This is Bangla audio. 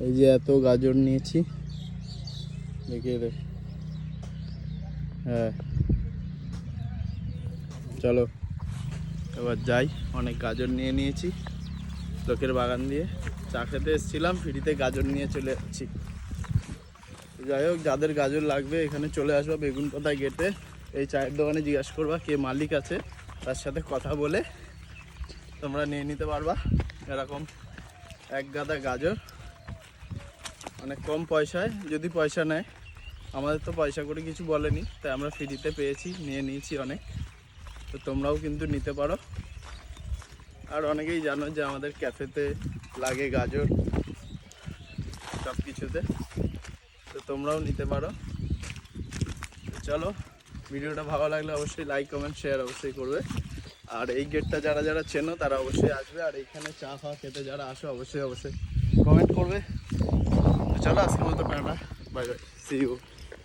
এই যে এত গাজর নিয়েছি, দেখিয়ে দে। হ্যাঁ চলো এবার যাই। অনেক গাজর নিয়ে নিয়েছি লোকের বাগান দিয়ে, চা খেতে এসেছিলাম, ফ্রিতে গাজর নিয়ে চলে যাচ্ছি। যাই হোক, যাদের গাজর লাগবে এখানে চলে আসবা বেগুন পাতা গেটে। এই চায়ের দোকানে জিজ্ঞাসা করবা কে মালিক আছে, তার সাথে কথা বলে তোমরা নিয়ে নিতে পারবা এরকম এক গাদা গাজর, অনেক কম পয়সায়। যদি পয়সা নেয়, আমাদের তো পয়সা করে কিছু বলেনি, তাই আমরা ফ্রিতে পেয়েছি, নিয়ে নিয়েছি অনেক। তো তোমরাও কিন্তু নিতে পারো। আর অনেকেই জানো যে আমাদের ক্যাফেতে লাগে গাজর সব কিছুতে, তো তোমরাও নিতে পারো। চলো, ভিডিওটা ভালো লাগলে অবশ্যই লাইক কমেন্ট শেয়ার অবশ্যই করবে। আর এই গেটটা যারা যারা চেনো তারা অবশ্যই আসবে, আর এইখানে চা ফা খেতে যারা আসো অবশ্যই কমেন্ট করবে। চলো আজকের মতো tata, bye bye, see you.